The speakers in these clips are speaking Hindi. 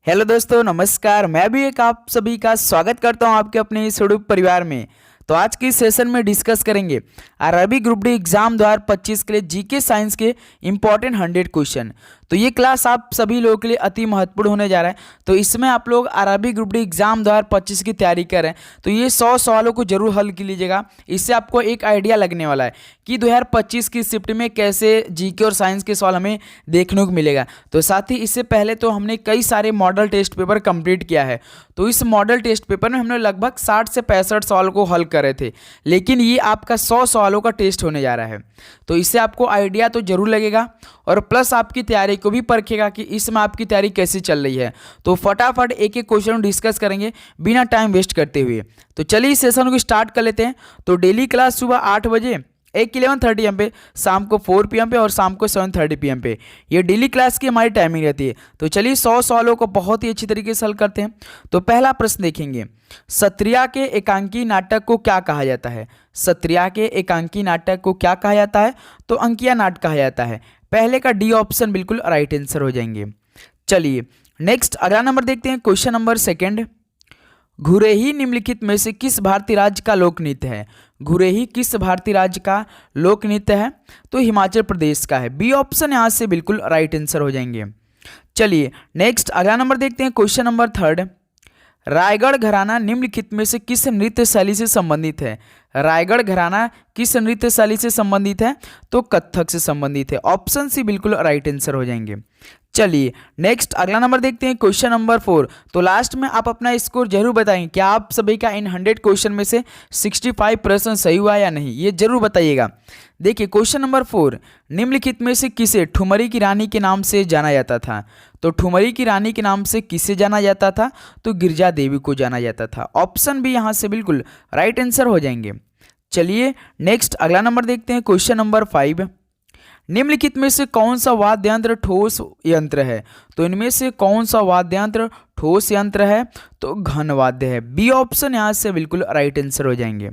हेलो दोस्तों, नमस्कार। मैं भी एक आप सभी का स्वागत करता हूं आपके अपने इस यूट्यूब परिवार में। तो आज की सेशन में डिस्कस करेंगे आरआरबी ग्रुप डी एग्जाम 2025 के लिए जीके साइंस के इंपॉर्टेंट 100 क्वेश्चन। तो ये क्लास आप सभी लोगों के लिए अति महत्वपूर्ण होने जा रहा है। तो इसमें आप लोग आरआरबी ग्रुप डी एग्जाम 2025 की तैयारी कर रहे हैं तो ये 100 सवालों को जरूर हल कर लीजिएगा। इससे आपको एक आइडिया लगने वाला है कि 2025 की शिफ्ट में कैसे जीके और साइंस के सवाल हमें देखने को मिलेगा। तो साथ ही इससे पहले तो हमने कई सारे मॉडल टेस्ट पेपर कंप्लीट किया है। तो इस मॉडल टेस्ट पेपर में हमने लगभग 60 से 65 सवाल को हल करे थे, लेकिन ये आपका 100 सवालों का टेस्ट होने जा रहा है। तो इससे आपको आइडिया तो जरूर लगेगा और प्लस आपकी तैयारी को भी परखेगा कि इसमें आपकी तैयारी कैसी चल रही है। तो फटाफट एक एक क्वेश्चन डिस्कस करेंगे बिना टाइम वेस्ट करते हुए। तो चलिए इस सेशन को स्टार्ट कर लेते हैं। तो डेली क्लास सुबह 8 बजे, एक 11:30 AM पे, शाम को 4 PM पे और शाम को 7:30 PM पे ये डेली क्लास की हमारी टाइमिंग रहती है। तो चलिए 100 सवालों को बहुत ही अच्छी तरीके से हल करते हैं। तो पहला प्रश्न देखेंगे, सत्रिया के एकांकी नाटक को क्या कहा जाता है? सत्रिया के एकांकी नाटक को क्या कहा जाता है? तो अंकिया नाट कहा जाता है। पहले का डी ऑप्शन बिल्कुल राइट आंसर हो जाएंगे। चलिए नेक्स्ट अगला नंबर देखते हैं। क्वेश्चन नंबर सेकंड, घुरेही निम्नलिखित में से किस भारतीय राज्य का लोक नृत्य है? घुरेही किस भारतीय राज्य का लोक नृत्य है? तो हिमाचल प्रदेश का है। बी ऑप्शन यहां से बिल्कुल राइट आंसर हो जाएंगे। चलिए नेक्स्ट अगला नंबर देखते हैं। क्वेश्चन नंबर थर्ड, रायगढ़ घराना निम्नलिखित में से किस नृत्य शैली से संबंधित है? रायगढ़ घराना किस नृत्य शैली से संबंधित है? तो कथक से संबंधित है। ऑप्शन सी बिल्कुल राइट आंसर हो जाएंगे। चलिए नेक्स्ट अगला नंबर देखते हैं। Question number 4। तो लास्ट में आप अपना स्कोर जरूर बताएं कि आप सभी का इन 100 क्वेश्चन में से 65% सही हुआ या नहीं, ये जरूर बताइएगा। देखिए क्वेश्चन नंबर 4, निम्नलिखित में से किसे ठुमरी की रानी के नाम से जाना जाता था? तो ठुमरी की रानी के नाम से किसे जाना जाता था? तो गिरजा देवी को जाना जाता था। ऑप्शन भी यहाँ से बिल्कुल राइट आंसर हो जाएंगे। चलिए नेक्स्ट अगला नंबर देखते हैं। क्वेश्चन नंबर 5, निम्नलिखित में से कौन सा वाद्य यंत्र ठोस यंत्र है? तो इनमें से कौन सा वाद्य यंत्र ठोस यंत्र है? तो घन वाद्य है। बी ऑप्शन यहां से बिल्कुल राइट आंसर हो जाएंगे।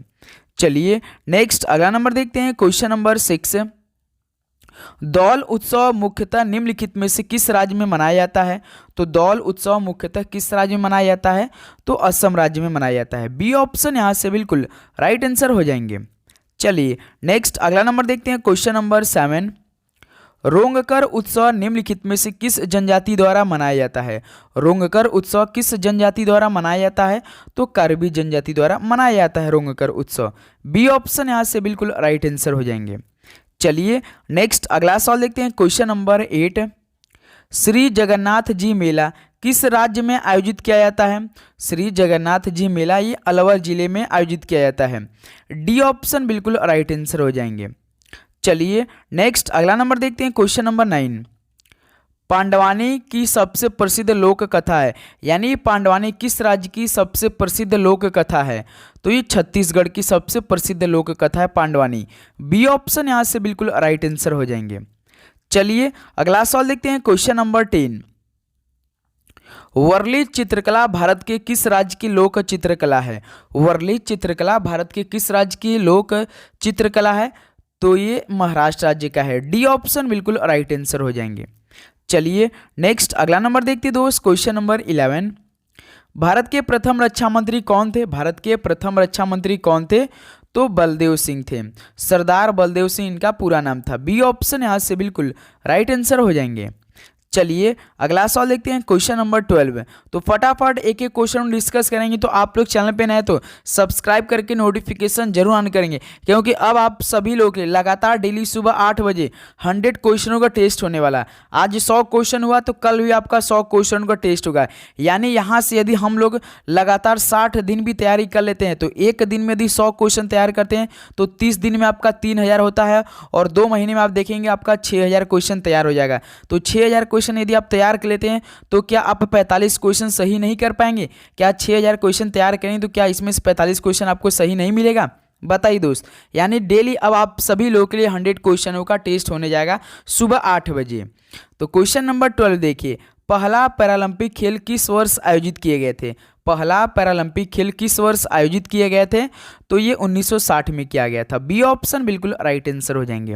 चलिए नेक्स्ट अगला नंबर देखते हैं। क्वेश्चन नंबर 6, दौल उत्सव मुख्यतः निम्नलिखित में से किस राज्य में मनाया जाता है? तो दौल उत्सव मुख्यतः किस राज्य में मनाया जाता है? तो असम राज्य में मनाया जाता है। बी ऑप्शन यहां से बिल्कुल राइट आंसर हो जाएंगे। चलिए नेक्स्ट अगला नंबर देखते हैं। क्वेश्चन नंबर 7, रोंगकर उत्सव निम्नलिखित में से किस जनजाति द्वारा मनाया जाता है? रोंगकर उत्सव किस जनजाति द्वारा मनाया जाता है? तो कार्बी जनजाति द्वारा मनाया जाता है रोंगकर उत्सव। बी ऑप्शन यहां से बिल्कुल राइट आंसर हो जाएंगे। चलिए नेक्स्ट अगला सवाल देखते हैं। क्वेश्चन नंबर 8, श्री जगन्नाथ जी मेला किस राज्य में आयोजित किया जाता है? श्री जगन्नाथ जी मेला ये अलवर जिले में आयोजित किया जाता है। डी ऑप्शन बिल्कुल राइट आंसर हो जाएंगे। चलिए नेक्स्ट अगला नंबर देखते हैं। क्वेश्चन नंबर 9, पांडवानी की सबसे प्रसिद्ध लोक कथा है, यानी पांडवानी किस राज्य की सबसे प्रसिद्ध लोक कथा है? तो ये छत्तीसगढ़ की सबसे प्रसिद्ध लोक कथा है पांडवानी। बी ऑप्शन यहां से बिल्कुल राइट आंसर हो जाएंगे। चलिए अगला सवाल देखते हैं। क्वेश्चन नंबर 10, वर्ली चित्रकला भारत के किस राज्य की लोक चित्रकला है? वर्ली चित्रकला भारत के किस राज्य की लोक चित्रकला है? तो ये महाराष्ट्र राज्य का है। डी ऑप्शन बिल्कुल राइट आंसर हो जाएंगे। चलिए नेक्स्ट अगला नंबर देखते हैं दोस्त। क्वेश्चन नंबर 11, भारत के प्रथम रक्षा मंत्री कौन थे? भारत के प्रथम रक्षा मंत्री कौन थे? तो बलदेव सिंह थे। सरदार बलदेव सिंह इनका पूरा नाम था। बी ऑप्शन यहां से बिल्कुल राइट आंसर हो जाएंगे। चलिए अगला सवाल देखते हैं। Question number 12। तो फटाफट एक एक क्वेश्चन डिस्कस करेंगे। तो आप लोग चैनल पे नए तो सब्सक्राइब करके नोटिफिकेशन जरूर ऑन करेंगे, क्योंकि अब आप सभी लोग लगातार डेली सुबह 8 बजे 100 क्वेश्चनों का टेस्ट होने वाला है। आज 100 क्वेश्चन हुआ तो कल भी आपका 100 क्वेश्चन का टेस्ट होगा। यानी यहाँ से यदि हम लोग लगातार 60 दिन भी तैयारी कर लेते हैं तो एक दिन में यदि 100 क्वेश्चन तैयार करते हैं तो 30 दिन में आपका 3000 होता है और 2 महीने में आप देखेंगे आपका 6000 क्वेश्चन तैयार हो जाएगा। तो 6000 क्वेश्चन यदि आप तैयार कर लेते हैं तो क्या आप 45 क्वेश्चन सही नहीं कर पाएंगे? क्या 6000 क्वेश्चन तैयार करेंगे तो क्या इसमें से 45 क्वेश्चन आपको सही नहीं मिलेगा? बताइए दोस्त। यानी डेली अब आप सभी लोगों के लिए 100 क्वेश्चनों का टेस्ट होने जाएगा सुबह 8 बजे। तो क्वेश्चन नंबर 12 देखिए, पहला पैरालंपिक खेल किस वर्ष आयोजित किए गए थे? पहला पैरालंपिक खेल किस वर्ष आयोजित किए गए थे? तो ये 1960 में किया गया था। बी ऑप्शन बिल्कुल राइट आंसर हो जाएंगे।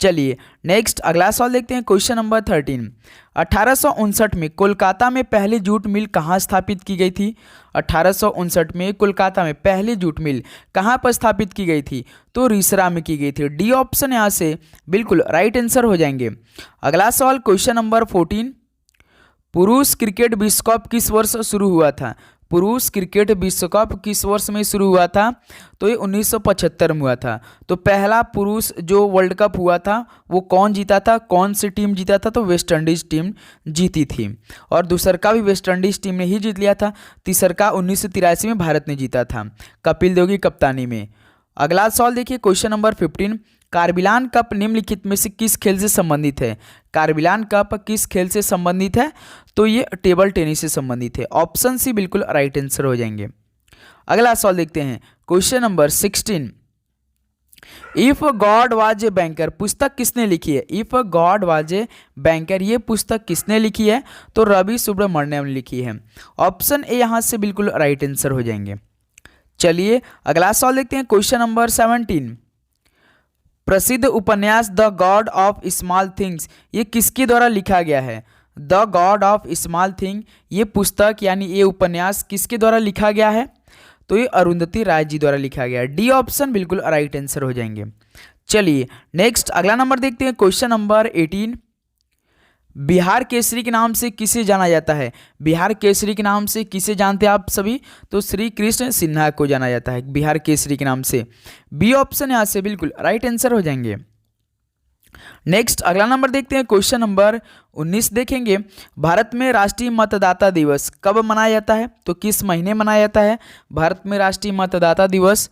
चलिए नेक्स्ट अगला सवाल देखते हैं। क्वेश्चन नंबर 13, 1859 में कोलकाता में पहली जूट मिल कहाँ स्थापित की गई थी? 1859 में कोलकाता में पहली जूट मिल कहाँ पर स्थापित की गई थी? तो रिसरा में की गई थी। डी ऑप्शन यहाँ से बिल्कुल राइट आंसर हो जाएंगे। अगला सवाल क्वेश्चन नंबर 14, पुरुष क्रिकेट विश्व कप किस वर्ष शुरू हुआ था? पुरुष क्रिकेट विश्व कप किस वर्ष में शुरू हुआ था? तो ये 1975 में हुआ था। तो पहला पुरुष जो वर्ल्ड कप हुआ था वो कौन जीता था, कौन सी टीम जीता था? तो वेस्ट इंडीज टीम जीती थी। और दूसर का भी वेस्ट इंडीज टीम ने ही जीत लिया था। तीसर का 1983 में भारत ने जीता था कपिल देव की कप्तानी में। अगला सवाल देखिए क्वेश्चन नंबर 15, कार्बिलान कप निम्नलिखित में से किस खेल से संबंधित है? कार्बिलान कप किस खेल से संबंधित है? तो ये टेबल टेनिस से संबंधित है। ऑप्शन सी बिल्कुल राइट आंसर हो जाएंगे। अगला सवाल देखते हैं question number 16, if God was a banker पुस्तक किसने लिखी है? If God was a banker ये पुस्तक किसने लिखी है? तो रवि सुब्रमण्यम ने लिखी है। ऑप्शन ए यहाँ से बिल्कुल राइट आंसर हो जाएंगे। चलिए अगला सवाल देखते हैं क्वेश्चन नंबर 17, प्रसिद्ध उपन्यास the God of small things ये किसके द्वारा लिखा गया है? The God of small thing ये पुस्तक यानी ये उपन्यास किसके द्वारा लिखा गया है? तो ये अरुंधति राय जी द्वारा लिखा गया है। डी ऑप्शन बिल्कुल राइट आंसर हो जाएंगे। चलिए नेक्स्ट अगला नंबर देखते हैं क्वेश्चन नंबर 18, बिहार केसरी के नाम से किसे जाना जाता है? बिहार केसरी के नाम से किसे जानते हैं आप सभी? तो श्री कृष्ण सिन्हा को जाना जाता है बिहार केसरी के नाम से। बी ऑप्शन यहाँ से बिल्कुल राइट आंसर हो जाएंगे। नेक्स्ट अगला नंबर देखते हैं क्वेश्चन नंबर 19 देखेंगे, भारत में राष्ट्रीय मतदाता दिवस कब मनाया जाता है? तो किस महीने मनाया जाता है भारत में राष्ट्रीय मतदाता दिवस?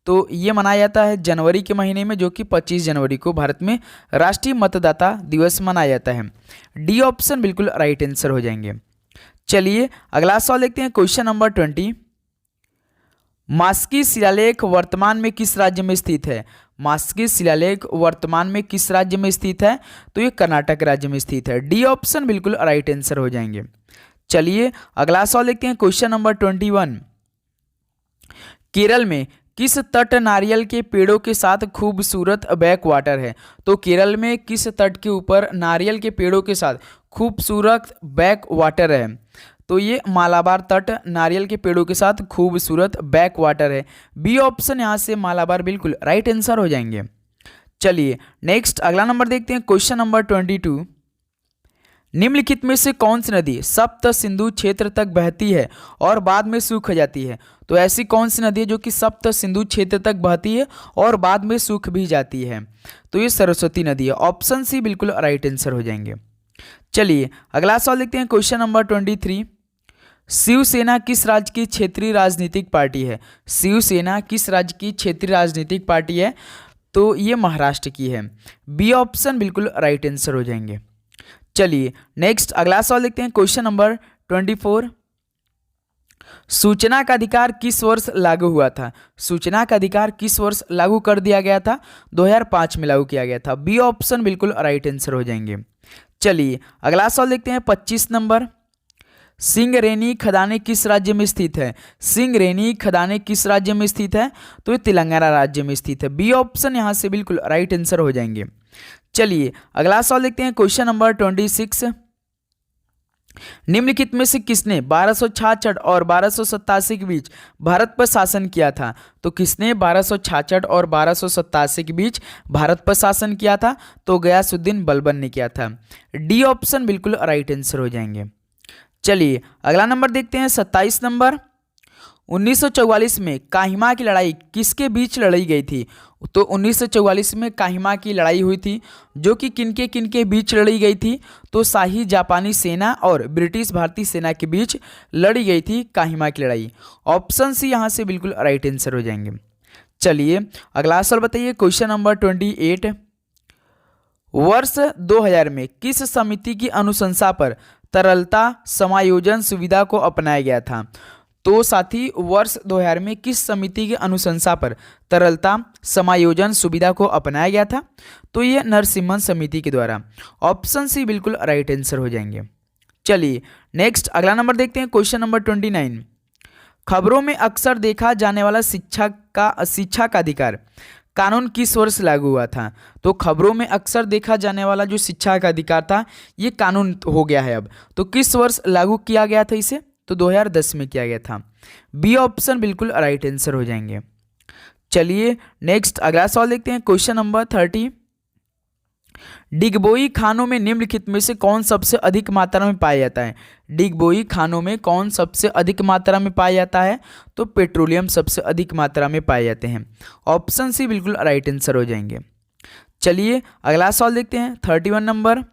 तो ये मनाया जाता है जनवरी के महीने में, जो कि 25 जनवरी को भारत में राष्ट्रीय मतदाता दिवस मनाया जाता है। डी ऑप्शन बिल्कुल राइट आंसर हो जाएंगे। चलिए अगला सवाल देखते हैं क्वेश्चन नंबर 20, मास्की शिलालेख वर्तमान में किस राज्य में स्थित है? मास्की शिलालेख वर्तमान में किस राज्य में स्थित है? तो ये कर्नाटक राज्य में स्थित है। डी ऑप्शन बिल्कुल राइट आंसर हो जाएंगे। चलिए अगला सवाल देखते हैं क्वेश्चन नंबर 21, केरल में किस तट नारियल के पेड़ों के साथ खूबसूरत बैक वाटर है? तो केरल में किस तट के ऊपर नारियल के पेड़ों के साथ खूबसूरत बैक वाटर है? तो ये मालाबार तट नारियल के पेड़ों के साथ खूबसूरत बैक वाटर है। बी ऑप्शन यहाँ से मालाबार बिल्कुल राइट आंसर हो जाएंगे। चलिए नेक्स्ट अगला नंबर देखते हैं क्वेश्चन नंबर 22, निम्नलिखित में से कौन सी नदी सप्त सिंधु क्षेत्र तक बहती है और बाद में सूख जाती है? तो ऐसी कौन सी नदी है जो कि सप्त सिंधु क्षेत्र तक बहती है और बाद में सूख भी जाती है? तो ये सरस्वती नदी है। ऑप्शन सी बिल्कुल राइट आंसर हो जाएंगे। चलिए अगला सवाल देखते हैं क्वेश्चन नंबर 23, शिवसेना किस राज्य की क्षेत्रीय राजनीतिक पार्टी है? शिवसेना किस राज्य की क्षेत्रीय राजनीतिक पार्टी है? तो ये महाराष्ट्र की है। बी ऑप्शन बिल्कुल राइट आंसर हो जाएंगे। चलिए नेक्स्ट अगला सवाल देखते हैं क्वेश्चन नंबर 24, सूचना का अधिकार किस वर्ष लागू हुआ था? सूचना का अधिकार किस वर्ष लागू कर दिया गया था? 2005 में लागू किया गया था। बी ऑप्शन बिल्कुल राइट आंसर हो जाएंगे। चलिए अगला सवाल देखते हैं 25 नंबर, सिंगरेनी खदानें किस राज्य में स्थित है? सिंगरेनी खदानें किस राज्य में स्थित है? तो ये तेलंगाना राज्य में स्थित है। बी ऑप्शन यहाँ से बिल्कुल राइट आंसर हो जाएंगे। चलिए अगला सवाल देखते हैं क्वेश्चन नंबर 26, निम्नलिखित में से किसने 1266 और 1287 के बीच भारत पर शासन किया था? तो किसने 1266 और 1287 के बीच भारत पर शासन किया था? तो गयासुद्दीन बलबन ने किया था। डी ऑप्शन बिल्कुल राइट आंसर हो जाएंगे। चलिए अगला नंबर देखते हैं 27 नंबर, 1944 में कोहिमा की लड़ाई किसके बीच लड़ी गई थी? तो 1944 में कोहिमा की लड़ाई हुई थी, जो कि किनके बीच लड़ी गई थी? तो शाही जापानी सेना और ब्रिटिश भारतीय सेना के बीच लड़ी गई थी कोहिमा की लड़ाई। ऑप्शन सी यहाँ से बिल्कुल राइट आंसर हो जाएंगे। चलिए अगला सवाल बताइए क्वेश्चन नंबर 28, वर्ष 2000 में किस समिति की अनुशंसा पर तरलता समायोजन सुविधा को अपनाया गया था? तो साथी वर्ष 2000 में किस समिति की अनुशंसा पर तरलता समायोजन सुविधा को अपनाया गया था? तो ये नरसिम्हन समिति के द्वारा। ऑप्शन सी बिल्कुल राइट आंसर हो जाएंगे। चलिए नेक्स्ट अगला नंबर देखते हैं क्वेश्चन नंबर 29, खबरों में अक्सर देखा जाने वाला शिक्षा का अधिकार कानून किस वर्ष लागू हुआ था? तो खबरों में अक्सर देखा जाने वाला जो शिक्षा का अधिकार था ये कानून हो गया है अब। तो किस वर्ष लागू किया गया था इसे? तो 2010 में किया गया था। बी ऑप्शन बिल्कुल राइट आंसर हो जाएंगे। चलिए नेक्स्ट अगला सवाल देखते हैं, क्वेश्चन नंबर 30। डिगबोई खानों में निम्नलिखित में से कौन सबसे अधिक मात्रा में पाया जाता है? डिगबोई खानों में कौन सबसे अधिक मात्रा में पाया जाता है? तो पेट्रोलियम सबसे अधिक मात्रा में पाए जाते हैं। ऑप्शन सी बिल्कुल राइट आंसर हो जाएंगे। चलिए अगला सवाल देखते हैं, 31 नंबर।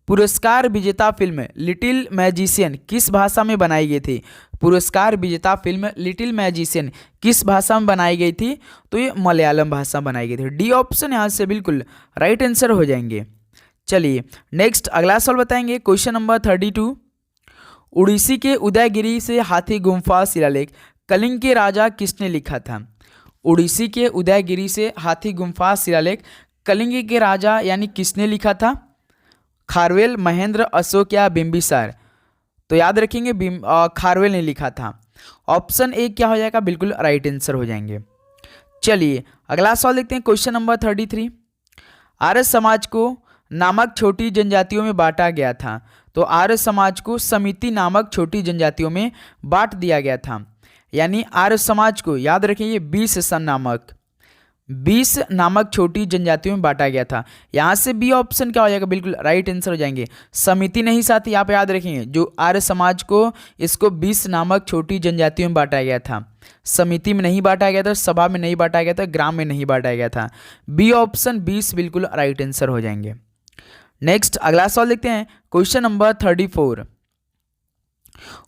पुरस्कार विजेता फिल्म लिटिल मैजिशियन किस भाषा में बनाई गई थी? पुरस्कार विजेता फिल्म लिटिल मैजिशियन किस भाषा में बनाई गई थी? तो ये मलयालम भाषा में बनाई गई थी। डी ऑप्शन यहाँ से बिल्कुल राइट आंसर हो जाएंगे। चलिए नेक्स्ट अगला सवाल बताएंगे, क्वेश्चन नंबर 32। उड़ीसी के उदयगिरी से हाथी गुम्फा शिलालेख कलिंग के राजा किसने लिखा था? उड़ीसी के उदयगिरी से हाथी गुम्फा शिलालेख कलिंग के राजा यानी किसने लिखा था? खारवेल, महेंद्र, अशोक या बिंबिसार? तो याद रखेंगे खारवेल ने लिखा था। ऑप्शन ए क्या हो जाएगा? बिल्कुल राइट आंसर हो जाएंगे। चलिए अगला सवाल देखते हैं, क्वेश्चन नंबर 33। आर्य समाज को नामक छोटी जनजातियों में बांटा गया था। तो आर्य समाज को समिति नामक छोटी जनजातियों में बांट दिया गया था, यानी आर्य समाज को याद रखेंगे 20 नामक छोटी जनजातियों में बांटा गया था। यहाँ से बी ऑप्शन क्या हो जाएगा? बिल्कुल राइट आंसर हो जाएंगे। समिति नहीं साथ यहाँ पे याद रखेंगे, जो आर्य समाज को इसको 20 नामक छोटी जनजातियों में बांटा गया था। समिति में नहीं बांटा गया था, सभा में नहीं बांटा गया था, ग्राम में नहीं बांटा गया था। बी ऑप्शन 20 बिल्कुल राइट आंसर हो जाएंगे। नेक्स्ट अगला सवाल देखते हैं, क्वेश्चन नंबर 34।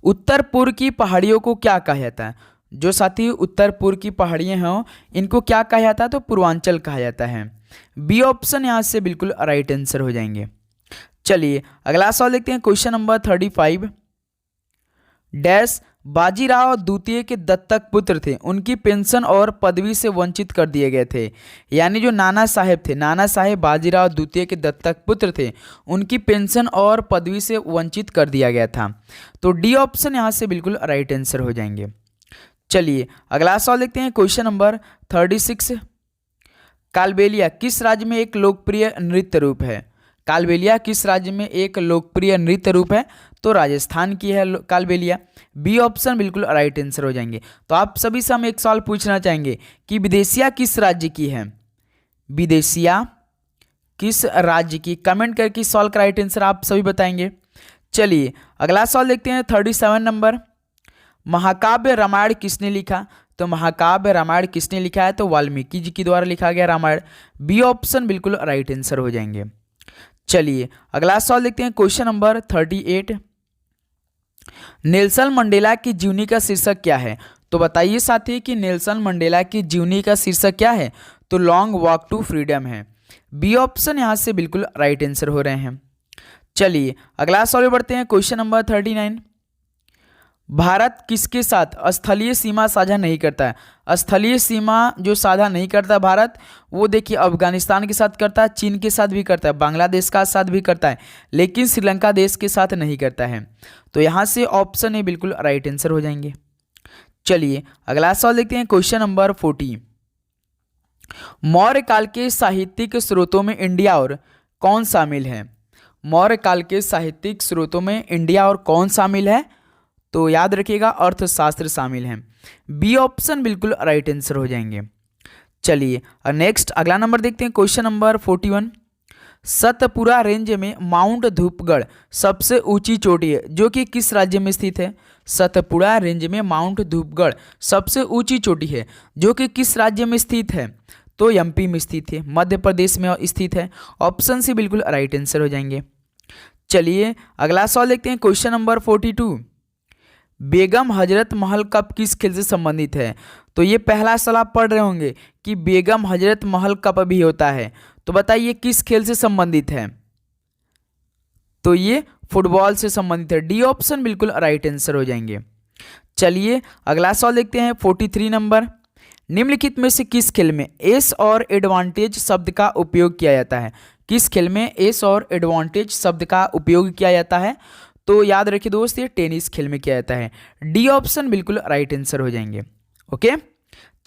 उत्तर पूर्व की पहाड़ियों को क्या कहा जाता है? जो साथी उत्तर पूर्व की पहाड़ियाँ हैं इनको क्या कहा जाता है? तो पूर्वांचल कहा जाता है। बी ऑप्शन यहाँ से बिल्कुल राइट आंसर हो जाएंगे। चलिए अगला सवाल देखते हैं, क्वेश्चन नंबर 35। डैश बाजीराव द्वितीय के दत्तक पुत्र थे, उनकी पेंशन और पदवी से वंचित कर दिए गए थे। यानी जो नाना साहेब थे, नाना साहेब बाजीराव द्वितीय के दत्तक पुत्र थे, उनकी पेंशन और पदवी से वंचित कर दिया गया था। तो डी ऑप्शन यहाँ से बिल्कुल राइट आंसर हो जाएंगे। चलिए अगला सवाल देखते हैं, क्वेश्चन नंबर 36। कालबेलिया किस राज्य में एक लोकप्रिय नृत्य रूप है? कालबेलिया किस राज्य में एक लोकप्रिय नृत्य रूप है? तो राजस्थान की है कालबेलिया। बी ऑप्शन बिल्कुल राइट आंसर हो जाएंगे। तो आप सभी से हम एक सवाल पूछना चाहेंगे कि विदेशिया किस राज्य की है? विदेशिया किस राज्य की? कमेंट करके सवाल का राइट आंसर आप सभी बताएंगे। चलिए अगला सवाल देखते हैं, 37 नंबर। महाकाव्य रामायण किसने लिखा? तो महाकाव्य रामायण किसने लिखा है? तो वाल्मीकि जी के द्वारा लिखा गया रामायण। बी ऑप्शन बिल्कुल राइट आंसर हो जाएंगे। चलिए अगला सवाल देखते हैं, क्वेश्चन नंबर 38। नेल्सन मंडेला की जीवनी का शीर्षक क्या है? तो बताइए साथी कि नेल्सन मंडेला की जीवनी का शीर्षक क्या है? तो लॉन्ग वॉक टू फ्रीडम है। बी ऑप्शन यहाँ से बिल्कुल राइट आंसर हो रहे हैं। चलिए अगला सवाल बढ़ते हैं, क्वेश्चन नंबर 39। भारत किसके साथ स्थलीय सीमा साझा नहीं करता है? स्थलीय सीमा जो साझा नहीं करता भारत, वो देखिए अफगानिस्तान के साथ करता है, चीन के साथ भी करता है, बांग्लादेश का साथ भी करता है, लेकिन श्रीलंका देश के साथ नहीं करता है। तो यहाँ से ऑप्शन ए बिल्कुल राइट आंसर हो जाएंगे। चलिए अगला सवाल देखते हैं, क्वेश्चन नंबर 40। मौर्य काल के साहित्यिक स्रोतों में इंडिया और कौन शामिल है? मौर्य काल के साहित्यिक स्रोतों में इंडिया और कौन शामिल है? तो याद रखिएगा अर्थशास्त्र शामिल है। बी ऑप्शन बिल्कुल राइट आंसर हो जाएंगे। चलिए नेक्स्ट अगला नंबर देखते हैं, क्वेश्चन नंबर 41। सतपुरा रेंज में माउंट धूपगढ़ सबसे ऊंची चोटी है, जो कि किस राज्य में स्थित है? सतपुरा रेंज में माउंट धूपगढ़ सबसे ऊंची चोटी है, जो कि किस राज्य में स्थित है? तो एमपी में स्थित है, मध्य प्रदेश में स्थित है। ऑप्शन सी बिल्कुल राइट आंसर हो जाएंगे। चलिए अगला सवाल देखते हैं, question number 42। Begum Hazrat Mahal cup किस खेल से संबंधित है? तो ये पहला सवाल आप पढ़ रहे होंगे कि बेगम हजरत महल कप भी होता है, तो बताइए किस खेल से संबंधित है? तो ये फुटबॉल से संबंधित है। डी ऑप्शन बिल्कुल राइट आंसर हो जाएंगे। चलिए अगला सवाल देखते हैं, 43 नंबर। निम्नलिखित में से किस खेल में एस और एडवांटेज शब्द का उपयोग किया जाता है? किस खेल में एस और एडवांटेज शब्द का उपयोग किया जाता है? तो याद रखिए दोस्त, ये टेनिस खेल में किया जाता है। डी ऑप्शन बिल्कुल राइट आंसर हो जाएंगे। ओके,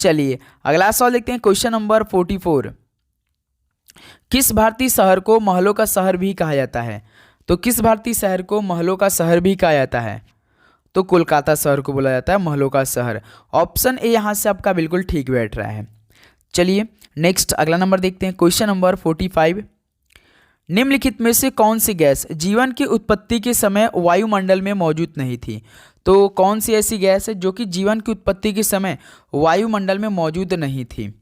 चलिए अगला सवाल देखते हैं, क्वेश्चन नंबर 44। किस भारतीय शहर को महलों का शहर भी कहा जाता है? तो किस भारतीय शहर को महलों का शहर भी कहा जाता है? तो कोलकाता शहर को बोला जाता है महलों का शहर। ऑप्शन ए यहाँ से आपका बिल्कुल ठीक बैठ रहा है। चलिए नेक्स्ट अगला नंबर देखते हैं, क्वेश्चन नंबर 45। निम्नलिखित में से कौन सी गैस जीवन की उत्पत्ति के समय वायुमंडल में मौजूद नहीं थी? तो कौन सी ऐसी गैस है जो कि जीवन की उत्पत्ति के समय वायुमंडल में मौजूद नहीं थी?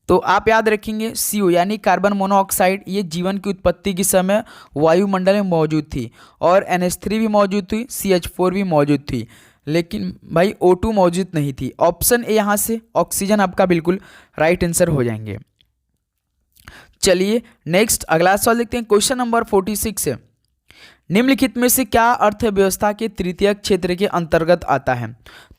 तो आप याद रखेंगे CO यानी कार्बन मोनोऑक्साइड, ये जीवन की उत्पत्ति के समय वायुमंडल में मौजूद थी, और NH3 भी मौजूद थी, CH4 भी मौजूद थी, लेकिन भाई O2 मौजूद नहीं थी। ऑप्शन ए यहाँ से ऑक्सीजन आपका बिल्कुल राइट आंसर हो जाएंगे। चलिए नेक्स्ट अगला सवाल देखते हैं, क्वेश्चन नंबर 46। निम्नलिखित में से क्या अर्थव्यवस्था के तृतीय क्षेत्र के अंतर्गत आता है?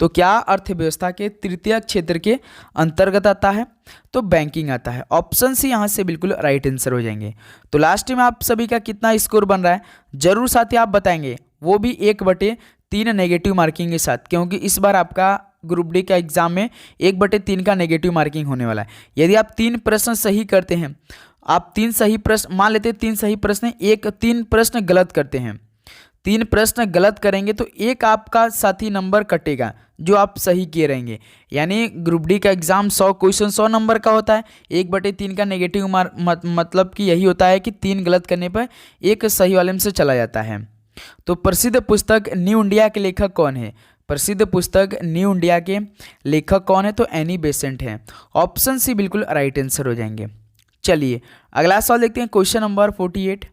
तो क्या अर्थव्यवस्था के तृतीय क्षेत्र के अंतर्गत आता है? तो बैंकिंग आता है। ऑप्शन सी यहाँ से बिल्कुल राइट आंसर हो जाएंगे। तो लास्ट में आप सभी का कितना स्कोर बन रहा है जरूर साथी आप बताएंगे, वो भी 1/3 नेगेटिव मार्किंग के साथ, क्योंकि इस बार आपका ग्रुप डी का एग्जाम में 1/3 का नेगेटिव मार्किंग होने वाला है। यदि आप 3 प्रश्न सही करते हैं, आप 3 सही प्रश्न मान लेते हैं, 3 सही प्रश्न, 3 प्रश्न गलत करते हैं, 3 प्रश्न गलत करेंगे तो एक आपका साथी नंबर कटेगा जो आप सही किए रहेंगे। यानी ग्रुप डी का एग्जाम 100 क्वेश्चन 100 नंबर का होता है, 1/3 का नेगेटिव मतलब कि यही होता है कि 3 गलत करने पर एक सही वाले में से चला जाता है। तो प्रसिद्ध पुस्तक न्यू इंडिया के लेखक कौन है? प्रसिद्ध पुस्तक न्यू इंडिया के लेखक कौन है? तो एनी बेसेंट है। ऑप्शन सी बिल्कुल राइट आंसर हो जाएंगे। चलिए अगला सवाल देखते हैं, क्वेश्चन नंबर 48।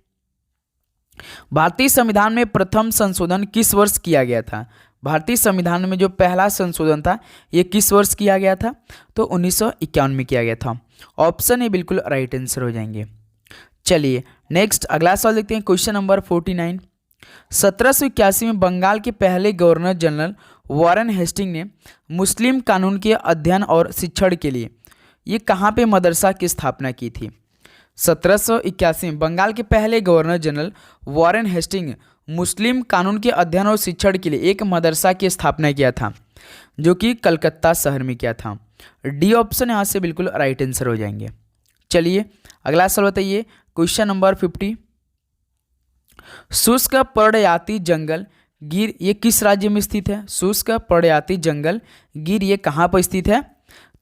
भारतीय संविधान में प्रथम संशोधन किस वर्ष किया गया था? भारतीय संविधान में जो पहला संशोधन था ये किस वर्ष किया गया था? तो 1951 में किया गया था। ऑप्शन ए बिल्कुल राइट आंसर हो जाएंगे। चलिए नेक्स्ट अगला सवाल देखते हैं, क्वेश्चन नंबर 49। 1781 में बंगाल के पहले गवर्नर जनरल वॉरेन हेस्टिंग ने मुस्लिम कानून के अध्ययन और शिक्षण के लिए ये कहाँ पे मदरसा की स्थापना की थी? 1781 में बंगाल के पहले गवर्नर जनरल वॉरेन हेस्टिंग मुस्लिम कानून के अध्ययन और शिक्षण के लिए एक मदरसा की स्थापना किया था, जो कि कलकत्ता शहर में किया था। डी ऑप्शन यहाँ से बिल्कुल राइट आंसर हो जाएंगे। चलिए अगला सवाल बताइए, क्वेश्चन नंबर 50। शुष्क पर्णयाती जंगल गिर ये किस राज्य में स्थित है? शुष्क पर्णयाती जंगल गिर ये कहाँ पर स्थित है?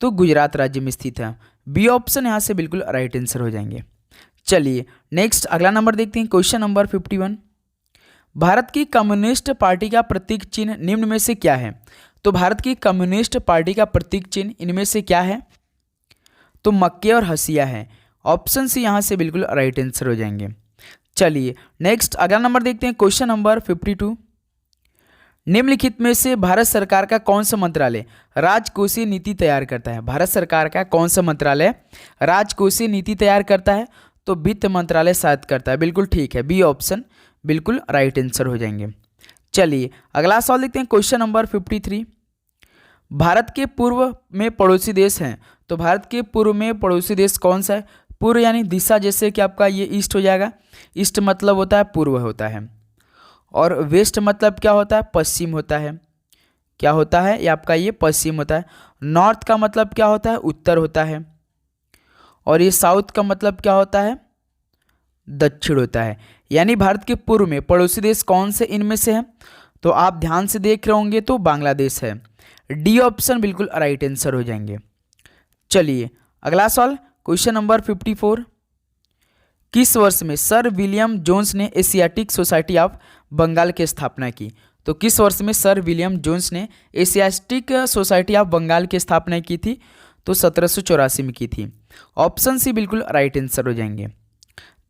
तो गुजरात राज्य में स्थित है। बी ऑप्शन यहाँ से बिल्कुल राइट आंसर हो जाएंगे। चलिए नेक्स्ट अगला नंबर देखते हैं, क्वेश्चन नंबर 51। भारत की कम्युनिस्ट पार्टी का प्रतीक चिन्ह निम्न में से क्या है? तो भारत की कम्युनिस्ट पार्टी का प्रतीक चिन्ह इनमें से क्या है? तो मक्के और हंसिया है। ऑप्शन सी यहाँ से बिल्कुल राइट आंसर हो जाएंगे। चलिए नेक्स्ट अगला नंबर देखते हैं, क्वेश्चन नंबर 52। निम्नलिखित में से भारत सरकार का कौन सा मंत्रालय राजकोषीय नीति तैयार करता है? भारत सरकार का कौन सा मंत्रालय राजकोषीय नीति तैयार करता है? तो वित्त मंत्रालय शायद करता है। बिल्कुल ठीक है, बी ऑप्शन बिल्कुल राइट आंसर हो जाएंगे। चलिए अगला सवाल देखते हैं, क्वेश्चन नंबर 53। भारत के पूर्व में पड़ोसी देश हैं, तो भारत के पूर्व में पड़ोसी देश कौन सा है? पूर्व यानी दिशा, जैसे कि आपका ये ईस्ट हो जाएगा। ईस्ट मतलब होता है पूर्व होता है, और वेस्ट मतलब क्या होता है? पश्चिम होता है। क्या होता है? ये आपका ये पश्चिम होता है। नॉर्थ का मतलब क्या होता है? उत्तर होता है। और ये साउथ का मतलब क्या होता है? दक्षिण होता है। यानी भारत के पूर्व में पड़ोसी देश कौन से इनमें से है? तो आप ध्यान से देख रहे होंगे तो बांग्लादेश है। डी ऑप्शन बिल्कुल राइट आंसर हो जाएंगे। चलिए अगला सवाल, क्वेश्चन नंबर 54। किस वर्ष में सर विलियम जोन्स ने एशियाटिक सोसाइटी ऑफ बंगाल की स्थापना की? तो किस वर्ष में सर विलियम जोन्स ने एशियाटिक सोसाइटी ऑफ बंगाल की स्थापना की थी? तो 1784 में की थी। ऑप्शन सी बिल्कुल राइट आंसर हो जाएंगे।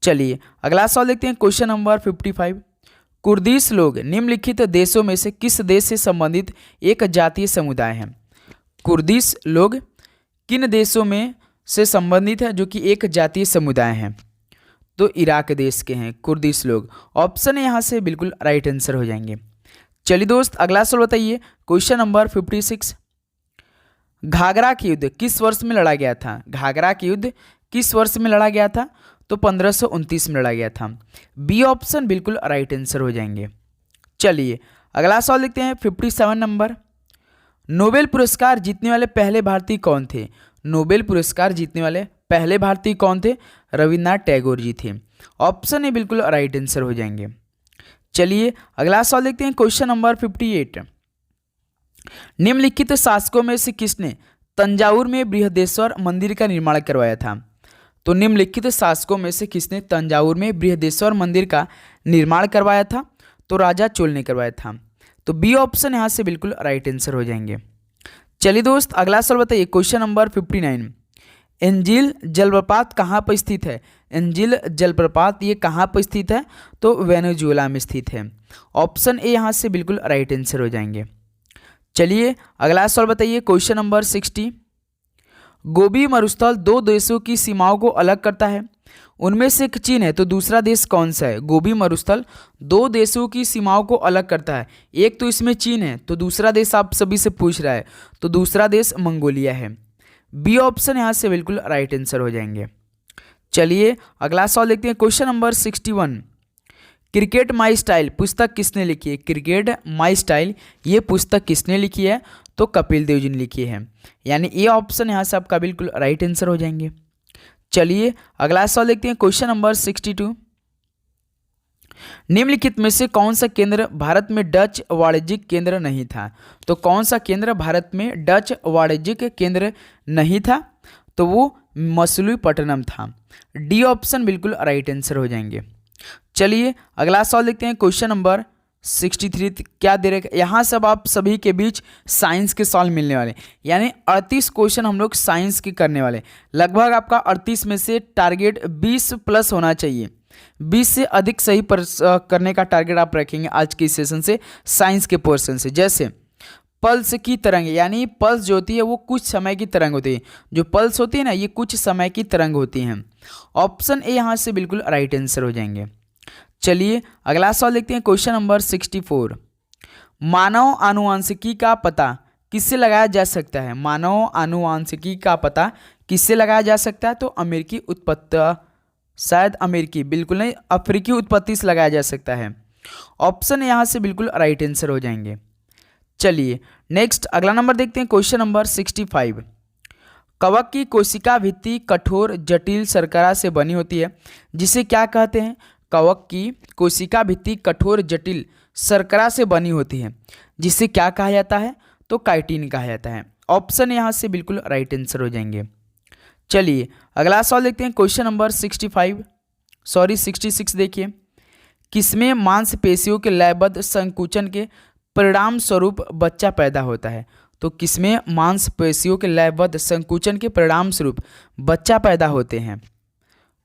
चलिए अगला सवाल देखते हैं, क्वेश्चन नंबर 55। कुर्दिश लोग निम्नलिखित देशों में से किस देश से संबंधित एक जातीय समुदाय हैं? कुर्दिश लोग किन देशों में से संबंधित है जो कि एक जातीय समुदाय हैं? तो इराक देश के हैं कुर्दिश लोग। ऑप्शन यहाँ से बिल्कुल राइट आंसर हो जाएंगे। चलिए दोस्त अगला सवाल बताइए, क्वेश्चन नंबर 56। घाघरा के युद्ध किस वर्ष में लड़ा गया था? घाघरा के युद्ध किस वर्ष में लड़ा गया था? तो 1529 में लड़ा गया था। बी ऑप्शन बिल्कुल राइट आंसर हो जाएंगे। चलिए अगला सवाल देखते हैं, 57 नंबर। नोबेल पुरस्कार जीतने वाले पहले भारतीय कौन थे? नोबेल पुरस्कार जीतने वाले पहले भारतीय कौन थे? रविन्द्रनाथ टैगोर जी थे। ऑप्शन ए बिल्कुल राइट आंसर हो जाएंगे। चलिए अगला सवाल देखते हैं, क्वेश्चन नंबर 58। निम्नलिखित शासकों में से किसने तंजावुर में बृहदेश्वर मंदिर का निर्माण करवाया था? तो निम्नलिखित शासकों में से किसने तंजावुर में बृहदेश्वर मंदिर का निर्माण करवाया था? तो राजा चोल ने करवाया था। तो बी ऑप्शन यहाँ से बिल्कुल राइट आंसर हो जाएंगे। चलिए दोस्त अगला सवाल बताइए, क्वेश्चन नंबर 59। एंजिल जलप्रपात कहाँ पर स्थित है? एंजिल जलप्रपात ये कहाँ पर स्थित है? तो वेनेजुएला में स्थित है। ऑप्शन ए यहाँ से बिल्कुल राइट आंसर हो जाएंगे। चलिए अगला सवाल बताइए, क्वेश्चन नंबर 60। गोबी मरुस्थल दो देशों की सीमाओं को अलग करता है, उनमें से एक चीन है तो दूसरा देश कौन सा है? गोबी मरुस्थल दो देशों की सीमाओं को अलग करता है, एक तो इसमें चीन है तो दूसरा देश आप सभी से पूछ रहा है, तो दूसरा देश मंगोलिया है। बी ऑप्शन यहाँ से बिल्कुल राइट आंसर हो जाएंगे। चलिए अगला सवाल देखते हैं, question number 61। Cricket my style पुस्तक किसने लिखी है? क्रिकेट माई स्टाइल ये पुस्तक किसने लिखी है? तो कपिल देव जी ने लिखी है, यानी ये ऑप्शन यहाँ से आपका बिल्कुल राइट आंसर हो जाएंगे। चलिए अगला सवाल देखते हैं, क्वेश्चन नंबर 62। निम्नलिखित में से कौन सा केंद्र भारत में डच वाणिज्यिक केंद्र नहीं था? तो कौन सा केंद्र भारत में डच वाणिज्यिक केंद्र नहीं था? तो वो मछलीपट्टनम था। डी ऑप्शन बिल्कुल राइट आंसर हो जाएंगे। चलिए अगला सवाल देखते हैं, क्वेश्चन नंबर 63 क्या दे रहे, यहाँ सब आप सभी के बीच साइंस के सवाल मिलने वाले, यानी 38 क्वेश्चन हम लोग साइंस के करने वाले। लगभग आपका 38 में से टारगेट 20 प्लस होना चाहिए, 20 से अधिक सही करने का टारगेट आप रखेंगे आज के सेशन से साइंस के पोर्शन से। जैसे पल्स की तरंग, यानी पल्स जो होती है वो कुछ समय की तरंग होती है, जो पल्स होती है ना ये कुछ समय की तरंग होती हैं। ऑप्शन ए यहाँ से बिल्कुल राइट आंसर हो जाएंगे। चलिए अगला सवाल देखते हैं, क्वेश्चन नंबर 64। मानव आनुवांशिकी का पता किससे लगाया जा सकता है? मानव आनुवांशिकी का पता किससे लगाया जा सकता है? तो अमेरिकी उत्पत्ति, शायद अमेरिकी, बिल्कुल नहीं, अफ्रीकी उत्पत्ति से लगाया जा सकता है। ऑप्शन यहाँ से बिल्कुल राइट आंसर हो जाएंगे। चलिए नेक्स्ट अगला नंबर देखते हैं, क्वेश्चन नंबर 65। कवक की कोशिका भित्ति कठोर जटिल शर्करा से बनी होती है, जिसे क्या कहते हैं? कवक की कोशिका भित्ति कठोर जटिल शर्करा से बनी होती है, जिसे क्या कहा जाता है? तो काइटिन कहा जाता है। ऑप्शन यहाँ से बिल्कुल राइट आंसर हो जाएंगे। चलिए अगला सवाल देखते हैं, क्वेश्चन नंबर 66 देखिए। किसमें मांसपेशियों के लयबद्ध संकुचन के परिणाम स्वरूप बच्चा पैदा होता है? तो किसमें मांसपेशियों के लयबद्ध संकुचन के परिणाम स्वरूप बच्चा पैदा होते हैं?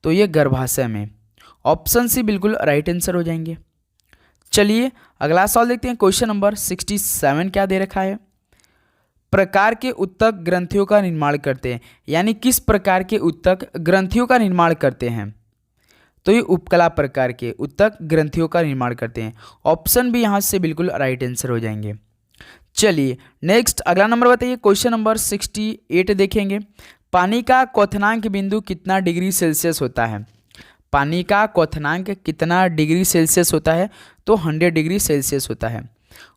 तो ये गर्भाशय में। ऑप्शन सी बिल्कुल राइट आंसर हो जाएंगे। चलिए अगला सवाल देखते हैं, क्वेश्चन नंबर 67 क्या दे रखा है? प्रकार के उत्तक ग्रंथियों का निर्माण करते हैं, यानी किस प्रकार के उत्तक ग्रंथियों का निर्माण करते हैं? तो ये उपकला प्रकार के उत्तक ग्रंथियों का निर्माण करते हैं। ऑप्शन भी यहाँ से बिल्कुल राइट आंसर हो जाएंगे। चलिए नेक्स्ट अगला नंबर बताइए, क्वेश्चन नंबर 68 देखेंगे। पानी का क्वथनांक बिंदु कितना डिग्री सेल्सियस होता है? पानी का क्वथनांक कितना डिग्री सेल्सियस होता है? तो 100 डिग्री सेल्सियस होता है।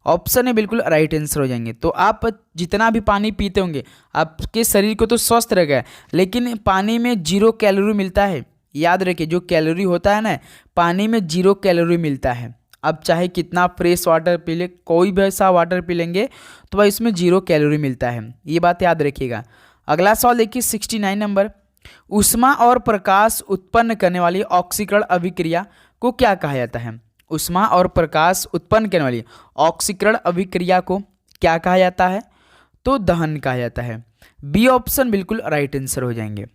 ऑप्शन है बिल्कुल राइट आंसर हो जाएंगे। तो आप जितना भी पानी पीते होंगे आपके शरीर को तो स्वस्थ रहेगा, लेकिन पानी में 0 कैलोरी मिलता है। याद रखिए, जो कैलोरी होता है ना, पानी में 0 कैलोरी मिलता है। अब चाहे कितना फ्रेश वाटर पी ले, कोई भी ऐसा वाटर पी लेंगे तो भाई इसमें 0 कैलोरी मिलता है, ये बात याद रखिएगा। अगला सवाल देखिए 69 नंबर। ऊष्मा और प्रकाश उत्पन्न करने वाली ऑक्सीकरण अभिक्रिया को क्या कहा जाता है? ऊष्मा और प्रकाश उत्पन्न करने वाली ऑक्सीकरण अभिक्रिया को क्या कहा जाता है? तो दहन कहा जाता है। बी ऑप्शन बिल्कुल राइट आंसर हो जाएंगे।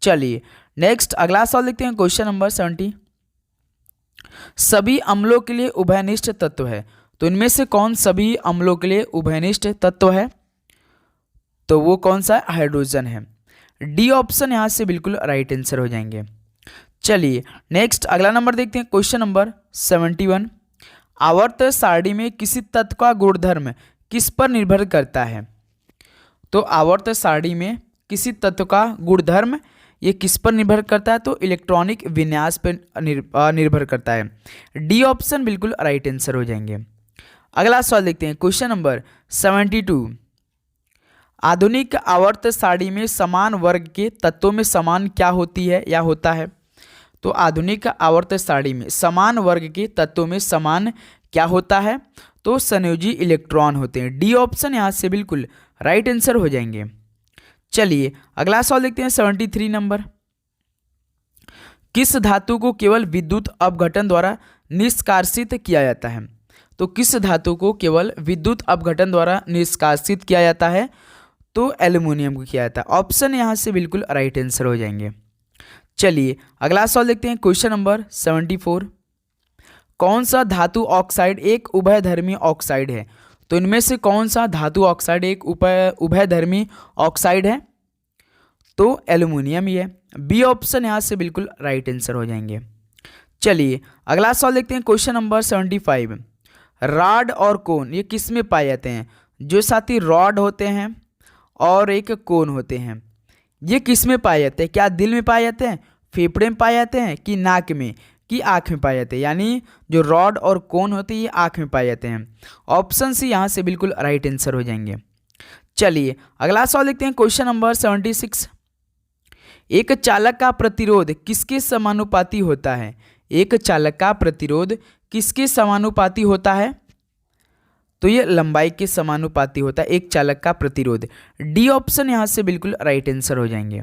चलिए नेक्स्ट अगला सवाल देखते हैं, क्वेश्चन नंबर 70। सभी अम्लों के लिए उभयनिष्ठ तत्व है, तो इनमें से कौन सभी अम्लों के लिए उभयनिष्ठ तत्व है? तो वो कौन सा? हाइड्रोजन है। डी ऑप्शन यहाँ से बिल्कुल राइट आंसर हो जाएंगे। चलिए नेक्स्ट अगला नंबर देखते हैं, क्वेश्चन नंबर 71। आवर्त सारणी में किसी तत्व का गुणधर्म किस पर निर्भर करता है? तो आवर्त सारणी में किसी तत्व का गुणधर्म ये किस पर निर्भर करता है? तो इलेक्ट्रॉनिक विन्यास पर निर्भर करता है। डी ऑप्शन बिल्कुल राइट आंसर हो जाएंगे। अगला सवाल देखते हैं, क्वेश्चन नंबर 72। आधुनिक आवर्त सारणी में समान वर्ग के तत्वों में समान क्या होती है या होता है? तो आधुनिक आवर्त सारणी में समान वर्ग के तत्वों में समान क्या होता है? तो संयोजी इलेक्ट्रॉन होते हैं। डी ऑप्शन यहाँ से बिल्कुल राइट आंसर हो जाएंगे। चलिए अगला सवाल देखते हैं 73 नंबर। किस धातु को केवल विद्युत अपघटन द्वारा निष्कासित किया जाता है? तो किस धातु को केवल विद्युत अपघटन द्वारा निष्कासित किया जाता है? तो एल्युमिनियम को किया जाता है। ऑप्शन यहाँ से बिल्कुल राइट आंसर हो जाएंगे। चलिए अगला सवाल देखते हैं क्वेश्चन नंबर 74। कौन सा धातु ऑक्साइड एक उभयधर्मी ऑक्साइड है? तो इनमें से कौन सा धातु ऑक्साइड एक उभयधर्मी ऑक्साइड है? तो एल्युमिनियम ही है। बी ऑप्शन यहाँ से बिल्कुल राइट आंसर हो जाएंगे। चलिए अगला सवाल देखते हैं क्वेश्चन नंबर 75। रॉड और कोन ये किस में पाए जाते हैं? जो साथी रॉड होते हैं और एक कोन होते हैं, ये किस में पाए जाते हैं? क्या दिल में पाए जाते हैं, फेफड़े में पाए जाते हैं, कि नाक में, कि आँख में पाए जाते हैं? यानी जो रॉड और कोन होते हैं ये आँख में पाए जाते हैं। ऑप्शन सी यहाँ से बिल्कुल राइट आंसर हो जाएंगे। चलिए अगला सवाल देखते हैं क्वेश्चन नंबर 76। एक चालक का प्रतिरोध किसके समानुपाती होता है? एक चालक का प्रतिरोध किसके समानुपाती होता है? तो ये लंबाई के समानुपाती होता है एक चालक का प्रतिरोध। डी ऑप्शन यहाँ से बिल्कुल राइट आंसर हो जाएंगे।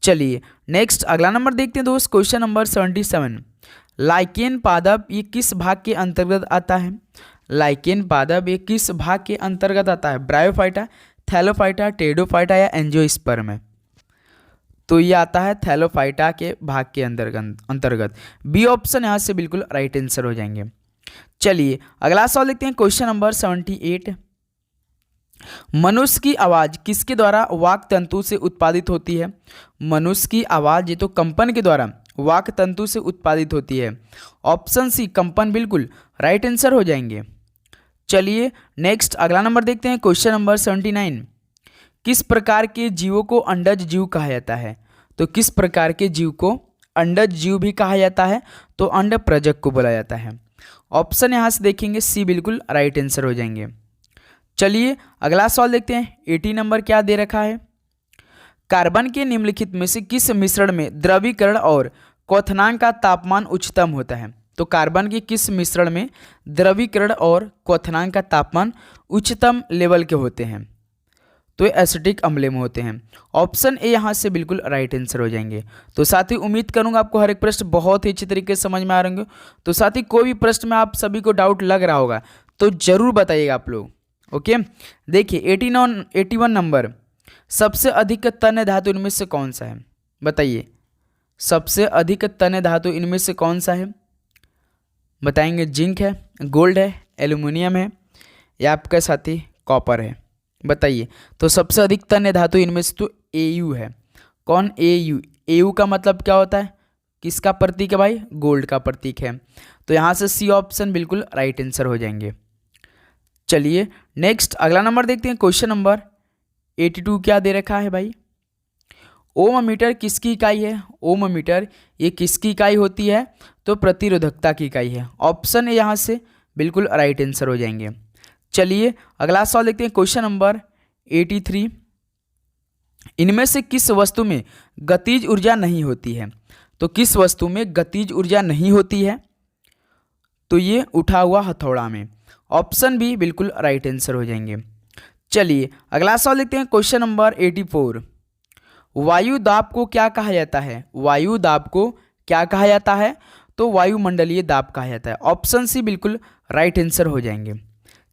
चलिए नेक्स्ट अगला नंबर देखते हैं दोस्त क्वेश्चन नंबर 77। लाइकेन पादप ये किस भाग के अंतर्गत आता है? लाइकेन पादप ये किस भाग के अंतर्गत आता है? ब्रायोफाइटा, थैलोफाइटा, टेरिडोफाइटा या एंजियोस्पर्म? तो ये आता है थैलोफाइटा के भाग के अंतर्गत। बी ऑप्शन यहाँ से बिल्कुल राइट आंसर हो जाएंगे। चलिए अगला सवाल देखते हैं क्वेश्चन नंबर 78। मनुष्य की आवाज किसके द्वारा वाक तंतु से उत्पादित होती है? मनुष्य की आवाज ये तो कंपन के द्वारा वाक तंतु से उत्पादित होती है। ऑप्शन सी कंपन बिल्कुल राइट आंसर हो जाएंगे। चलिए नेक्स्ट अगला नंबर देखते हैं क्वेश्चन नंबर 79। किस प्रकार के जीवों को अंडज जीव कहा जाता है? तो किस प्रकार के जीव को अंडज जीव भी कहा जाता है? तो अंड प्रजक को बोला जाता है। ऑप्शन यहाँ से देखेंगे सी बिल्कुल राइट आंसर हो जाएंगे। चलिए अगला सवाल देखते हैं 80 नंबर क्या दे रखा है? कार्बन के निम्नलिखित में से किस मिश्रण में द्रवीकरण और क्वथनांक का तापमान उच्चतम होता है? तो कार्बन के किस मिश्रण में द्रवीकरण और क्वथनांक का तापमान उच्चतम लेवल के होते हैं? तो ये एसिटिक अम्ल में होते हैं। ऑप्शन ए यहाँ से बिल्कुल राइट आंसर हो जाएंगे। तो साथ ही उम्मीद करूंगा आपको हर एक प्रश्न बहुत ही अच्छी तरीके से समझ में आ रहे होंगे। तो साथ ही कोई भी प्रश्न में आप सभी को डाउट लग रहा होगा तो जरूर बताइएगा आप लोग। ओके देखिए 81 नंबर, सबसे अधिक तन्य धातु इनमें से कौन सा है? बताइए सबसे अधिक तन्य धातु इनमें से कौन सा है? बताएंगे जिंक है, गोल्ड है, एल्युमिनियम है या आपका साथी कॉपर है? बताइए। तो सबसे अधिक तन्य धातु इनमें से तो Au है। कौन? Au का मतलब क्या होता है? किसका प्रतीक है भाई? गोल्ड का प्रतीक है। तो यहाँ से सी ऑप्शन बिल्कुल राइट आंसर हो जाएंगे। चलिए नेक्स्ट अगला नंबर देखते हैं क्वेश्चन नंबर 82 क्या दे रखा है भाई? ओम मीटर किसकी इकाई है? ओम मीटर ये किसकी इकाई होती है? तो प्रतिरोधकता की इकाई है। ऑप्शन ए यहाँ से बिल्कुल राइट आंसर हो जाएंगे। चलिए अगला सवाल देखते हैं क्वेश्चन नंबर 83। इनमें से किस वस्तु में गतिज ऊर्जा नहीं होती है? तो किस वस्तु में गतिज ऊर्जा नहीं होती है? तो ये उठा हुआ हथौड़ा में। ऑप्शन बी बिल्कुल राइट आंसर हो जाएंगे। चलिए अगला सवाल देखते हैं क्वेश्चन नंबर 84। वायु दाब को क्या कहा जाता है? वायु दाब को क्या कहा जाता है? तो वायुमंडलीय दाब कहा जाता है। ऑप्शन सी बिल्कुल राइट आंसर हो जाएंगे।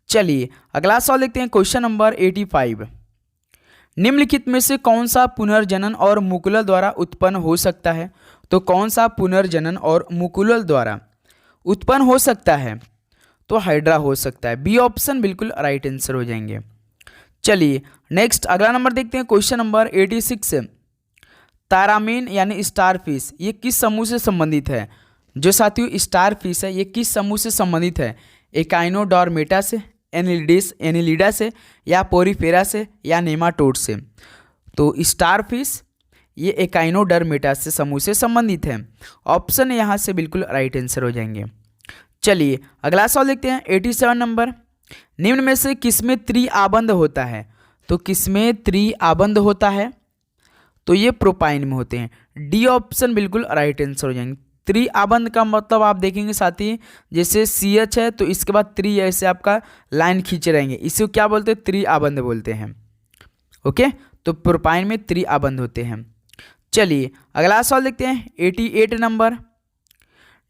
चलिए अगला सवाल देखते हैं क्वेश्चन नंबर 85। निम्नलिखित में से कौन सा पुनर्जनन और मुकुल द्वारा उत्पन्न हो सकता है? तो कौन सा पुनर्जनन और मुकुल द्वारा उत्पन्न हो सकता है? तो हाइड्रा हो सकता है। बी ऑप्शन बिल्कुल राइट आंसर हो जाएंगे। चलिए नेक्स्ट अगला नंबर देखते हैं क्वेश्चन नंबर 86। तारामीन यानी स्टारफिश ये किस समूह से संबंधित है? जो साथियों स्टारफिश है ये किस समूह से संबंधित है? एकाइनोडोर्मेटा से, एनिलिडा से या पोरीफेरा से या नेमाटोड से? तो स्टारफिश ये एकाइनोडोर्मेटा से समूह से संबंधित है। ऑप्शन यहाँ से बिल्कुल राइट आंसर हो जाएंगे। चलिए अगला सवाल देखते हैं 87 नंबर। निम्न में से किसमें त्रिआबंध होता है? तो किसमें त्रिआबंध होता है? तो ये प्रोपाइन में होते हैं। डी ऑप्शन बिल्कुल राइट आंसर हो जाएंगे। त्रिआबंध का मतलब आप देखेंगे साथी, जैसे CH है तो इसके बाद त्रि ऐसे आपका लाइन खींचे रहेंगे, इसे क्या बोलते हैं? त्रिआबंध बोलते हैं। ओके, तो प्रोपाइन में त्रिआबंध होते हैं। चलिए अगला सवाल देखते हैं 88 नंबर।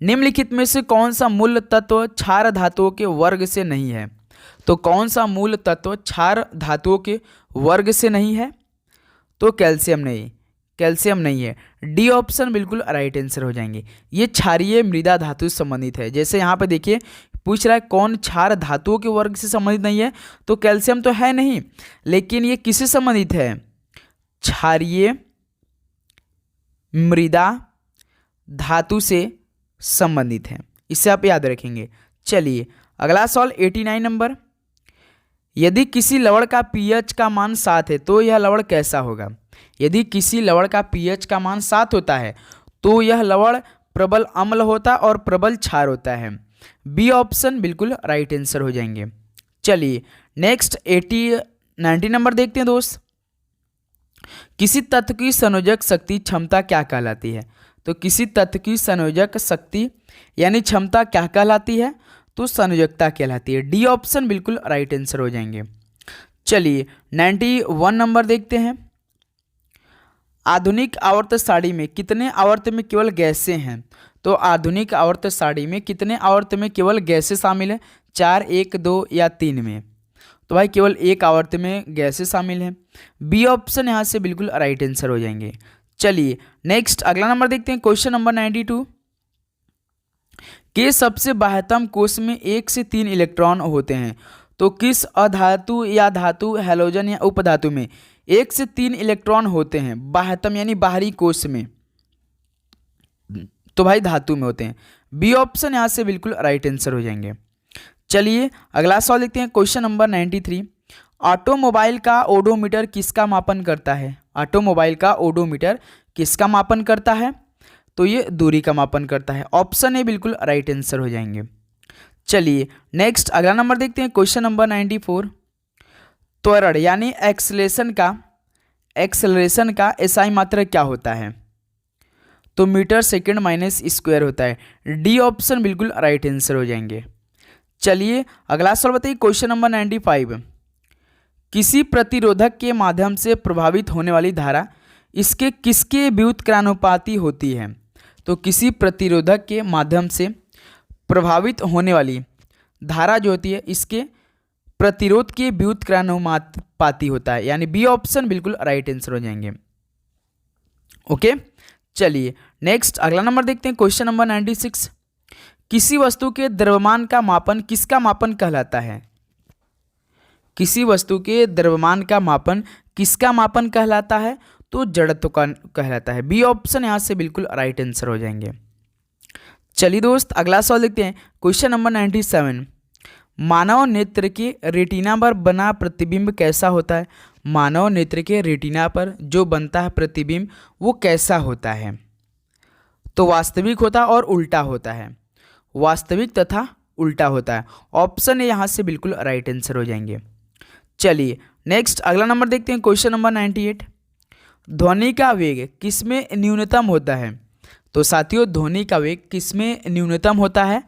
निम्नलिखित में से कौन सा मूल तत्व क्षार धातुओं के वर्ग से नहीं है? तो कौन सा मूल तत्व क्षार धातुओं के वर्ग से नहीं है? तो कैल्शियम नहीं, कैल्शियम नहीं है। डी ऑप्शन बिल्कुल राइट आंसर हो जाएंगे। ये क्षारीय मृदा धातु से संबंधित है। जैसे यहाँ पे देखिए पूछ रहा है कौन क्षार धातुओं के वर्ग से संबंधित नहीं है, तो कैल्शियम तो है नहीं, लेकिन ये किससे संबंधित है? क्षारीय मृदा धातु से संबंधित है, इसे आप याद रखेंगे। चलिए अगला सवाल 89 नंबर। यदि किसी लवण का pH का मान 7 है तो यह लवण कैसा होगा? यदि किसी लवण का pH का मान 7 होता है तो यह लवण प्रबल अम्ल होता और प्रबल क्षार होता है। बी ऑप्शन बिल्कुल राइट आंसर हो जाएंगे। चलिए नेक्स्ट 90 नंबर देखते हैं दोस्त। किसी तत्व की संयोजक शक्ति क्षमता क्या कहलाती है? तो किसी तत्व की संयोजक शक्ति यानी क्षमता क्या कहलाती है? तो संयोजकता कहलाती है। डी ऑप्शन बिल्कुल राइट आंसर हो जाएंगे। चलिए 91 नंबर देखते हैं। आधुनिक आवर्त सारणी में कितने आवर्त में केवल गैसें हैं? तो आधुनिक आवर्त सारणी में कितने आवर्त में केवल गैसें शामिल है? 4, 1, 2 या 3 में? तो भाई केवल एक आवर्त में गैसें शामिल हैं। बी ऑप्शन यहाँ से बिल्कुल राइट आंसर हो जाएंगे। चलिए नेक्स्ट अगला नंबर देखते हैं क्वेश्चन नंबर 92 के सबसे बाह्यतम कोश में 1 से 3 इलेक्ट्रॉन होते हैं। तो किस अधातु या धातु, हैलोजन या उपधातु में 1 से 3 इलेक्ट्रॉन होते हैं बाह्यतम यानी बाहरी कोश में? तो भाई धातु में होते हैं। बी ऑप्शन यहाँ से बिल्कुल राइट आंसर हो जाएंगे। चलिए अगला सवाल देखते हैं क्वेश्चन नंबर 93। ऑटोमोबाइल का ओडोमीटर किसका मापन करता है? ऑटोमोबाइल का ओडोमीटर किसका मापन करता है? तो ये दूरी का मापन करता है। ऑप्शन ए बिल्कुल राइट आंसर हो जाएंगे। चलिए नेक्स्ट अगला नंबर देखते हैं क्वेश्चन नंबर 94। त्वरण यानी एक्सेलरेशन का एसआई मात्रक क्या होता है? तो मीटर सेकंड माइनस स्क्वायर होता है। डी ऑप्शन बिल्कुल राइट आंसर हो जाएंगे। चलिए अगला सवाल बताइए क्वेश्चन नंबर 95। किसी प्रतिरोधक के माध्यम से प्रभावित होने वाली धारा इसके किसके व्युत्क्रानुपाती होती है? तो किसी प्रतिरोधक के माध्यम से प्रभावित होने वाली धारा जो होती है इसके प्रतिरोध के व्युत्क्रानुपाती होता है, यानी बी ऑप्शन बिल्कुल राइट आंसर हो जाएंगे। ओके चलिए नेक्स्ट अगला नंबर देखते हैं क्वेश्चन नंबर 96। किसी वस्तु के द्रव्यमान का मापन किसका मापन कहलाता है? किसी वस्तु के द्रव्यमान का मापन किसका मापन कहलाता है? तो जड़त्व का कहलाता है। बी ऑप्शन यहाँ से बिल्कुल राइट आंसर हो जाएंगे। चलिए दोस्त अगला सवाल देखते हैं क्वेश्चन नंबर 97। मानव नेत्र के रेटिना पर बना प्रतिबिंब कैसा होता है? मानव नेत्र के रेटिना पर जो बनता है प्रतिबिंब वो कैसा होता है? तो वास्तविक होता है और उल्टा होता है। वास्तविक तथा उल्टा होता है। ऑप्शन ए यहाँ से बिल्कुल राइट आंसर हो जाएंगे। चलिए नेक्स्ट अगला नंबर देखते हैं क्वेश्चन नंबर 98। ध्वनि का वेग किसमें न्यूनतम होता है? तो साथियों ध्वनि का वेग किसमें न्यूनतम होता है?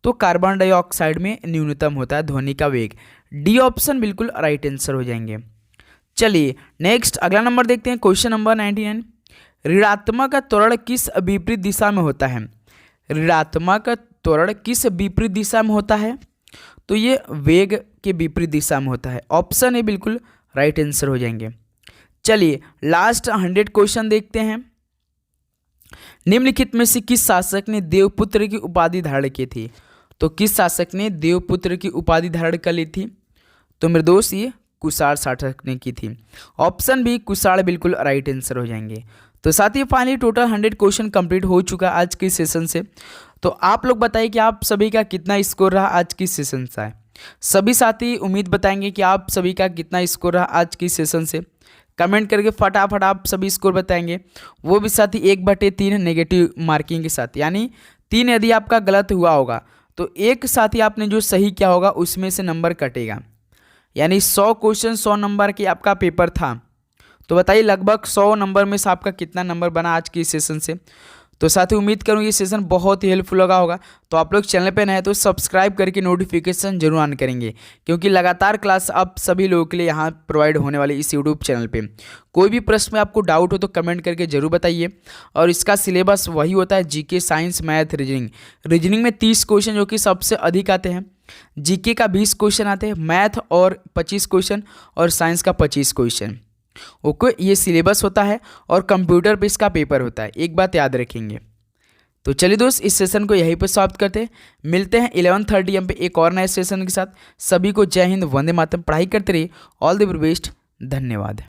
तो कार्बन डाइऑक्साइड में न्यूनतम होता है ध्वनि का वेग। डी ऑप्शन बिल्कुल राइट आंसर हो जाएंगे। चलिए नेक्स्ट अगला नंबर देखते हैं क्वेश्चन नंबर 99। ऋणात्मक त्वरण किस विपरीत दिशा में होता है? ऋणात्मक त्वरण किस विपरीत दिशा में होता है? तो ये वेग के विपरीत दिशा में होता है। ऑप्शन ए बिल्कुल राइट आंसर हो जाएंगे। चलिए लास्ट 100 क्वेश्चन देखते हैं। निम्नलिखित में से किस शासक ने देवपुत्र की उपाधि धारण की थी? तो किस शासक ने देवपुत्र की उपाधि धारण कर ली थी? तो मेरे दोस्त ये कुषाण शासक ने की थी। ऑप्शन बी कुषाण बिल्कुल राइट आंसर हो जाएंगे। तो साथ ही फाइनली टोटल 100 क्वेश्चन कंप्लीट हो चुका आज के सेशन से। तो आप लोग बताइए कि आप सभी का कितना स्कोर रहा आज की सेशन से। सभी साथी उम्मीद बताएंगे कि आप सभी का कितना स्कोर रहा आज की सेशन से। कमेंट करके फटाफट आप सभी स्कोर बताएंगे, वो भी साथी 1/3 नेगेटिव मार्किंग के साथ, यानी 3 यदि आपका गलत हुआ होगा तो एक साथी आपने जो सही किया होगा उसमें से नंबर कटेगा। यानी 100 क्वेश्चन 100 नंबर की आपका पेपर था। तो बताइए लगभग 100 नंबर में से आपका कितना नंबर बना आज की सेशन से। तो साथ ही उम्मीद करूँ ये सेशन बहुत ही हेल्पफुल लगा होगा। तो आप लोग चैनल पे नए हैं तो सब्सक्राइब करके नोटिफिकेशन जरूर ऑन करेंगे, क्योंकि लगातार क्लास अब सभी लोगों के लिए यहाँ प्रोवाइड होने वाली इस यूट्यूब चैनल पे। कोई भी प्रश्न में आपको डाउट हो तो कमेंट करके जरूर बताइए। और इसका सिलेबस वही होता है GK, science, math, reasoning. Reasoning में 30 क्वेश्चन जो कि सबसे अधिक आते हैं, जीके का 20 क्वेश्चन आते हैं, मैथ और 25 क्वेश्चन और साइंस का 25 क्वेश्चन। ओके, ये सिलेबस होता है और कंप्यूटर पे इसका पेपर होता है, एक बात याद रखेंगे। तो चलिए दोस्त, इस सेशन को यहीं पर समाप्त करते हैं। मिलते हैं 11:30 AM पे एक और नए सेशन के साथ। सभी को जय हिंद, वंदे मातरम। पढ़ाई करते रहिए। ऑल द बेस्ट, धन्यवाद।